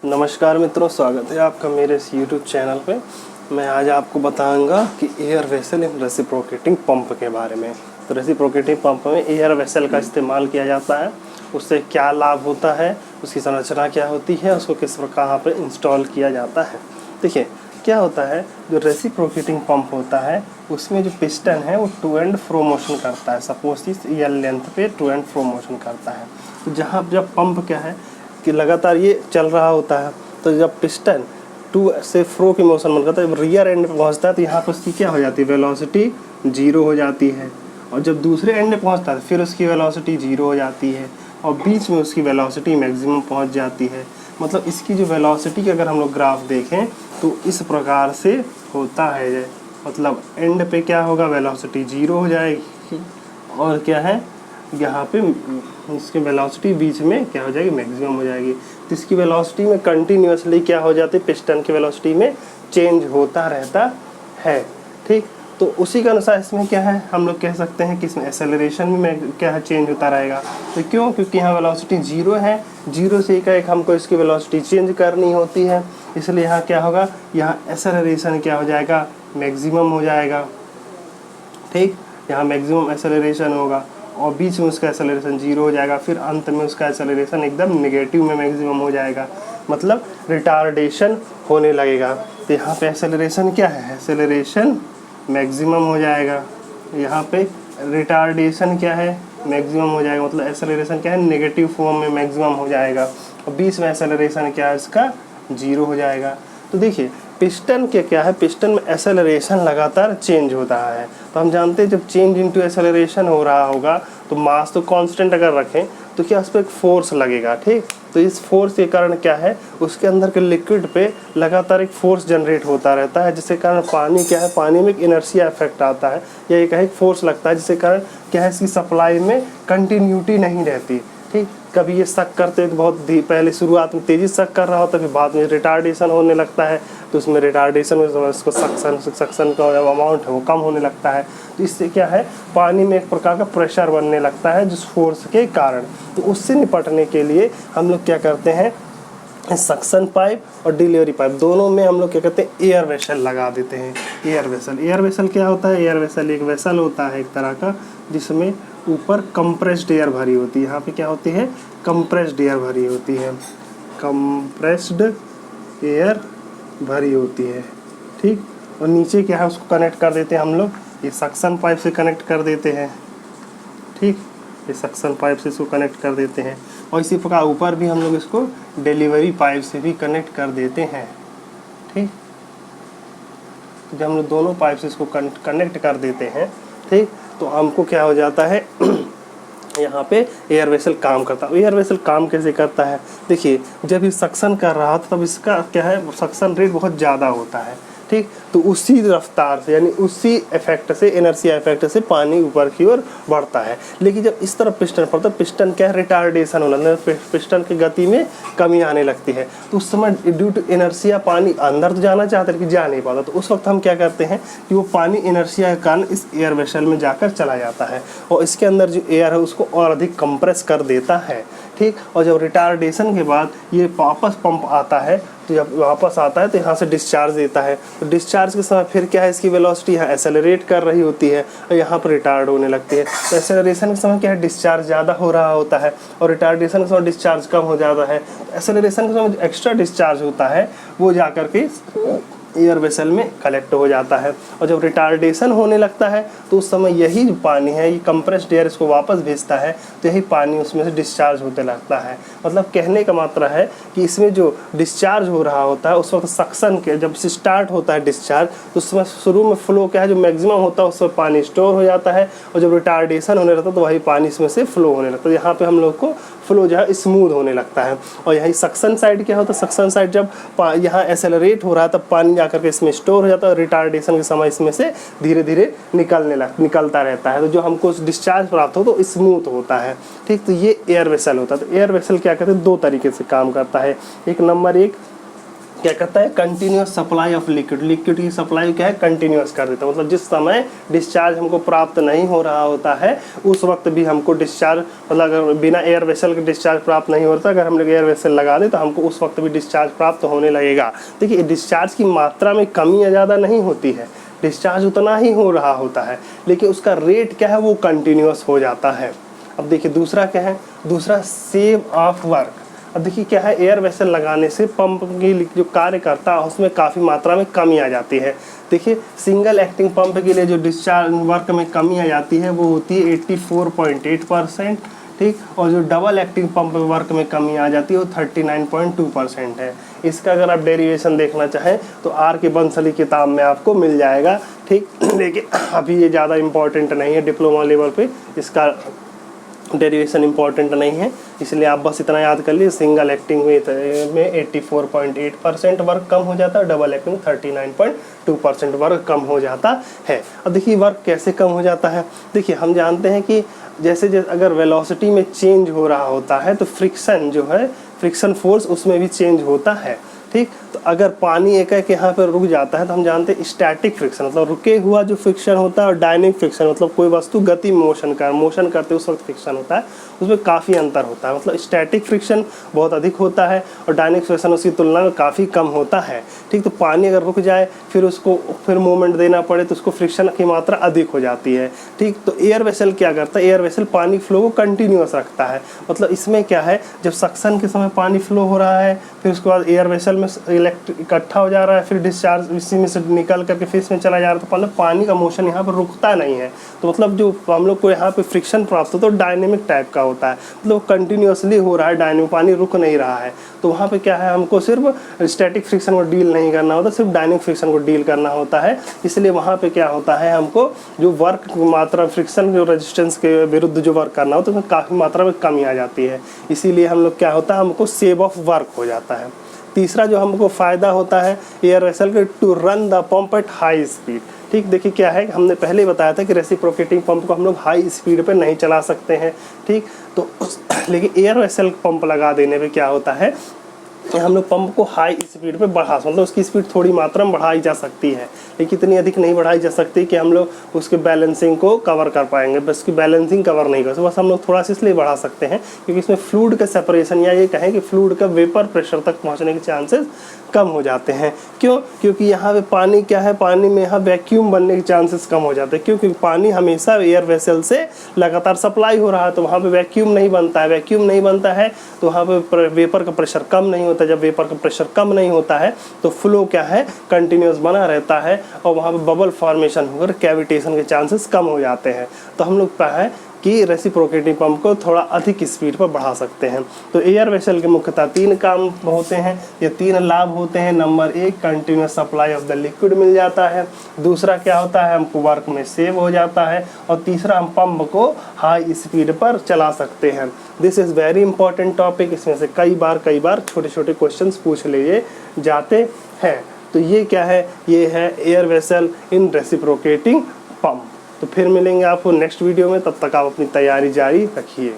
नमस्कार मित्रों, स्वागत है आपका मेरे इस YouTube चैनल पे। मैं आज आपको बताऊंगा कि एयर वेसल इन रेसिप्रोकेटिंग पंप के बारे में। तो रेसिप्रोकेटिंग पंप में एयर वेसल का इस्तेमाल किया जाता है, उससे क्या लाभ होता है, उसकी संरचना क्या होती है, उसको किस प्रकार पर इंस्टॉल किया जाता है। देखिए क्या होता है, जो रेसिप्रोकेटिंग पंप होता है उसमें जो पिस्टन है वो टू एंड फ्रो मोशन करता है। सपोज इस एल लेंथ पे टू एंड फ्रो मोशन करता है। तो जहाँ जब पंप क्या है कि लगातार ये चल रहा होता है, तो जब पिस्टन टू से फ्रो की मोशन मन करता है, रियर एंड पे पहुँचता है तो यहाँ पर उसकी क्या हो जाती है, वेलोसिटी 0 हो जाती है। और जब दूसरे एंड पे पहुँचता है फिर उसकी वेलोसिटी 0 हो जाती है और बीच में उसकी वेलोसिटी मैक्सिमम पहुँच जाती है। मतलब इसकी जो वेलोसिटी की अगर हम लोग ग्राफ देखें तो इस प्रकार से होता है। मतलब एंड पे क्या होगा, वेलोसिटी 0 हो जाएगी और क्या है यहाँ पे इसकी वेलोसिटी बीच में क्या हो जाएगी, मैक्सिमम हो जाएगी। तो इसकी वेलोसिटी में कंटिन्यूसली क्या हो जाती है, पिस्टन की वेलोसिटी में चेंज होता रहता है। ठीक, तो उसी के अनुसार इसमें क्या है, हम लोग कह सकते हैं कि इसमें एक्सेलरेशन में क्या है, चेंज होता रहेगा। तो क्यों, क्योंकि यहाँ वेलोसिटी 0 है, 0 से एक हमको इसकी वेलोसिटी चेंज करनी होती है, इसलिए यहाँ क्या होगा, यहाँ एक्सेलरेशन क्या हो जाएगा, मैक्सिमम हो जाएगा। ठीक, यहाँ मैक्सिमम एक्सेलरेशन होगा और बीच में उसका एक्सेलरेशन 0 हो जाएगा, फिर अंत में उसका एक्सेलरेशन एकदम नेगेटिव में मैक्सिमम हो जाएगा, मतलब रिटार्डेशन होने लगेगा। तो यहाँ पे एक्सेलरेशन क्या है, एक्सेलरेशन मैक्सिमम हो जाएगा। यहाँ पे रिटार्डेशन क्या है, मैक्सिमम हो जाएगा, मतलब एक्सेलरेशन क्या है, नेगेटिव फॉर्म में मैक्सिमम हो जाएगा और बीच में एक्सेलरेशन क्या है, इसका 0 हो जाएगा। तो देखिए पिस्टन के क्या है, पिस्टन में एक्सेलरेशन लगातार चेंज होता है। तो हम जानते हैं जब चेंज इनटू एक्सेलरेशन हो रहा होगा तो मास तो कांस्टेंट अगर रखें तो क्या उस पर एक फोर्स लगेगा। ठीक, तो इस फोर्स के कारण क्या है, उसके अंदर के लिक्विड पे लगातार एक फोर्स जनरेट होता रहता है, जिसके कारण पानी क्या है, पानी में एक इनर्शिया इफेक्ट आता है या एक फोर्स लगता है, जिसके कारण क्या है, इसकी सप्लाई में कंटिन्यूटी नहीं रहती। ठीक, कभी ये सक करते तो बहुत पहले शुरुआत में तेज़ी सक कर रहा होता है, फिर बाद में रिटार्डेशन होने लगता है, तो उसमें रिटार्डेशन में उसको सक्सन का अमाउंट है वो कम होने लगता है। तो इससे क्या है, पानी में एक प्रकार का प्रेशर बनने लगता है जिस फोर्स के कारण। तो उससे निपटने के लिए हम लोग क्या करते हैं, सक्शन पाइप और डिलीवरी पाइप दोनों में हम लोग क्या कहते हैं, एयर वेसल लगा देते हैं। एयर वेसल क्या होता है, एयर वेसल एक वेसल होता है एक तरह का, जिसमें ऊपर कंप्रेस्ड एयर भरी होती है। यहाँ पे क्या होती है, कंप्रेस्ड एयर भरी होती है, कंप्रेस्ड एयर भरी होती है। ठीक, और नीचे क्या है, उसको कनेक्ट कर देते हैं हम लोग, ये सक्शन पाइप से कनेक्ट कर देते हैं। ठीक, ये सक्शन पाइप से इसको कनेक्ट कर देते हैं और इसी प्रकार ऊपर भी हम लोग इसको डिलीवरी पाइप से भी कनेक्ट कर देते हैं। ठीक, जब हम लोग दोनों पाइप से इसको कनेक्ट कर देते हैं, ठीक, तो हमको क्या हो जाता है यहाँ पे एयर वेसल काम करता है। एयर वेसल काम कैसे करता है, देखिए जब ये सक्शन कर रहा था तब इसका क्या है, सक्शन रेट बहुत ज़्यादा होता है। ठीक, तो उसी रफ्तार से यानी उसी इफेक्ट से, इनर्शिया इफेक्ट से पानी ऊपर की ओर बढ़ता है। लेकिन जब इस तरफ पिस्टन पड़ता है, पिस्टन क्या है, रिटार्डेशन होना, पिस्टन की गति में कमी आने लगती है। तो उस समय ड्यू टू इनर्शिया पानी अंदर तो जाना चाहता है लेकिन जा नहीं पाता। तो उस वक्त हम क्या करते हैं कि वो पानी इनर्शिया के कारण इस एयर वेसल में जाकर चला जाता है और इसके अंदर जो एयर है उसको और अधिक कंप्रेस कर देता है। ठीक, और जब रिटार्डेशन के बाद ये वापस पंप आता है, तो जब वापस आता है तो यहाँ से डिस्चार्ज देता है। तो डिस्चार्ज के समय फिर क्या है, इसकी वेलोसिटी यहाँ एक्सेलरेट कर रही होती है और यहाँ पर रिटार्ड होने लगती है। तो एक्सेलरेशन के समय क्या है, डिस्चार्ज ज़्यादा हो रहा होता है और रिटार्डेशन के समय डिस्चार्ज कम हो जाता है। तो एक्सेलरेशन के समय जो एक्स्ट्रा डिस्चार्ज होता है वो जा कर के एयर वेसल में कलेक्ट हो जाता है और जब रिटार्डेशन होने लगता है तो उस समय यही जो पानी है, ये कंप्रेस्ड एयर इसको वापस भेजता है, तो यही पानी उसमें से डिस्चार्ज होते लगता है। मतलब कहने का मात्रा है कि इसमें जो डिस्चार्ज हो रहा होता है उस वक्त सक्शन के जब से स्टार्ट होता है डिस्चार्ज, तो उसमें शुरू में फ्लो क्या है, जो मैक्सिमम होता है उसमें पानी स्टोर हो जाता है और जब रिटार्डेशन होने लगता है तो वही पानी इसमें से फ्लो होने लगता है। यहाँ पे हम लोग को फ्लो जो है स्मूथ होने लगता है। और यही सक्शन साइड क्या होता है, सक्शन साइड जब यहाँ एक्सेलरेट हो रहा है तब पानी जाकर के इसमें स्टोर हो जाता है और रिटार्डेशन के समय इसमें से धीरे धीरे निकलता रहता है। तो जो हमको डिस्चार्ज प्राप्त हो तो स्मूथ होता है। ठीक, तो ये एयर वेसल होता है। तो एयर वेसल क्या कहते हैं, दो तरीके से काम करता है। एक नंबर एक क्या करता है, कंटिन्यूस सप्लाई ऑफ लिक्विड की सप्लाई क्या है, कंटिन्यूस कर देता है। मतलब जिस समय डिस्चार्ज हमको प्राप्त नहीं हो रहा होता है उस वक्त भी हमको डिस्चार्ज, मतलब अगर बिना एयर वेसल के डिस्चार्ज प्राप्त नहीं होता, अगर हम लोग एयर वेसल लगा दें तो हमको उस वक्त भी डिस्चार्ज प्राप्त होने लगेगा। देखिए डिस्चार्ज की मात्रा में कमी या ज़्यादा नहीं होती है, डिस्चार्ज उतना ही हो रहा होता है, लेकिन उसका रेट क्या है, वो कंटिन्यूस हो जाता है। अब देखिए दूसरा क्या है, दूसरा सेव ऑफ वर्क। अब देखिए क्या है, एयर वेसल लगाने से पंप की जो कार्य करता है उसमें काफ़ी मात्रा में कमी आ जाती है। देखिए सिंगल एक्टिंग पंप के लिए जो डिस्चार्ज वर्क में कमी आ जाती है वो होती है 84.8%, ठीक, और जो डबल एक्टिंग पंप वर्क में कमी आ जाती है वो 39.2% है। इसका अगर आप डेरिवेशन देखना चाहें तो आर के बंसली किताब में आपको मिल जाएगा, ठीक। लेकिन अभी ये ज़्यादा इम्पोर्टेंट नहीं है, डिप्लोमा लेवल पे इसका डेरिवेशन इम्पॉर्टेंट नहीं है, इसलिए आप बस इतना याद कर लीजिए, सिंगल एक्टिंग में 84.8% वर्क कम हो जाता है, डबल एक्टिंग 39.2% वर्क कम हो जाता है। अब देखिए वर्क कैसे कम हो जाता है, देखिए हम जानते हैं कि जैसे अगर वेलोसिटी में चेंज हो रहा होता है तो फ्रिक्शन जो है, फ्रिक्शन फोर्स उसमें भी चेंज होता है, ठीक। तो अगर पानी एक यहाँ पर रुक जाता है तो हम जानते हैं स्टैटिक फ्रिक्शन मतलब रुके हुआ जो फ्रिक्शन होता है, और डायनेमिक फ्रिक्शन मतलब कोई वस्तु गति मोशन करते उस वक्त फ्रिक्शन होता है, उसमें काफ़ी अंतर होता है। मतलब स्टैटिक फ्रिक्शन बहुत अधिक होता है और डायनेमिक फ्रिक्शन उसकी तुलना में काफ़ी कम होता है, ठीक। तो पानी अगर रुक जाए फिर मूवमेंट देना पड़े तो उसको फ्रिक्शन की मात्रा अधिक हो जाती है, ठीक। तो एयर वेसल क्या करता है, एयर वेसल पानी फ्लो को कंटिन्यूस रखता है। मतलब इसमें क्या है, जब सक्शन के समय पानी फ्लो हो रहा है, फिर उसके बाद एयर वेसल में इकट्ठा हो जा रहा है, फिर डिस्चार्ज इसी में से निकल करके फिर इसमें चला जा रहा है, तो मतलब पानी का मोशन यहाँ पर रुकता नहीं है। तो मतलब जो हम लोग को यहाँ पे फ्रिक्शन प्राप्त होता है तो डायनेमिक टाइप का होता है, मतलब कंटिन्यूसली हो रहा है, डायनेमिक, पानी रुक नहीं रहा है। तो वहाँ पे क्या है, हमको सिर्फ स्टैटिक फ्रिक्शन को डील नहीं करना होता, सिर्फ डायनेमिक फ्रिक्शन को डील करना होता है। इसलिए वहाँ पे क्या होता है, हमको जो वर्क की मात्रा, फ्रिक्शन जो रेजिस्टेंस के विरुद्ध जो वर्क करना होता है उसमें काफ़ी मात्रा में कमी आ जाती है। इसीलिए हम लोग क्या होता है, हमको सेव ऑफ वर्क हो जाता है। तीसरा जो हमको फ़ायदा होता है एयर वेसल के, to run the pump at high speed, ठीक। देखिए क्या है, हमने पहले बताया था कि रेसिप्रोकेटिंग पंप को हम लोग हाई स्पीड पे नहीं चला सकते हैं, ठीक। तो लेकिन एयर वेसल पंप लगा देने पे क्या होता है, हम लोग पंप को हाई स्पीड पे मतलब उसकी स्पीड थोड़ी मात्रा में बढ़ाई जा सकती है, लेकिन इतनी अधिक नहीं बढ़ाई जा सकती कि हम लोग उसके बैलेंसिंग को कवर कर पाएंगे, बस उसकी बैलेंसिंग कवर नहीं कर सकते। बस हम लोग थोड़ा सा इसलिए बढ़ा सकते हैं क्योंकि इसमें फ्लूइड का सेपरेशन, या ये कहें कि फ्लूइड का वेपर प्रेशर तक पहुंचने के चांसेस कम हो जाते हैं। क्यों? क्योंकि यहाँ पे पानी क्या है, पानी में यहाँ वैक्यूम बनने के चांसेस कम हो जाते हैं, क्योंकि पानी हमेशा एयर वेसल से लगातार सप्लाई हो रहा है, तो वहाँ पे वैक्यूम नहीं बनता है। वैक्यूम नहीं बनता है तो वहाँ पे वेपर का प्रेशर कम नहीं होता। जब वेपर का प्रेशर कम नहीं होता है तो फ्लो क्या है, कंटिन्यूस बना रहता है, और वहाँ पे बबल फॉर्मेशन होकर कैविटेशन के चांसेस कम हो जाते हैं। तो हम लोग क्या है कि रेसिप्रोकेटिंग पंप को थोड़ा अधिक स्पीड पर बढ़ा सकते हैं। तो एयर वेसल के मुख्यतः 3 काम होते हैं, ये 3 लाभ होते हैं। Number 1, continuous supply of the liquid मिल जाता है। दूसरा क्या होता है, हमको वर्क में सेव हो जाता है। और तीसरा, हम पंप को हाई स्पीड पर चला सकते हैं। This is very important topic. इसमें से कई बार छोटे छोटे क्वेश्चन पूछ लिए जाते हैं। तो ये क्या है, ये है एयर वेसल इन रेसिप्रोकेटिंग पंप। तो फिर मिलेंगे आपको नेक्स्ट वीडियो में, तब तक आप अपनी तैयारी जारी रखिए।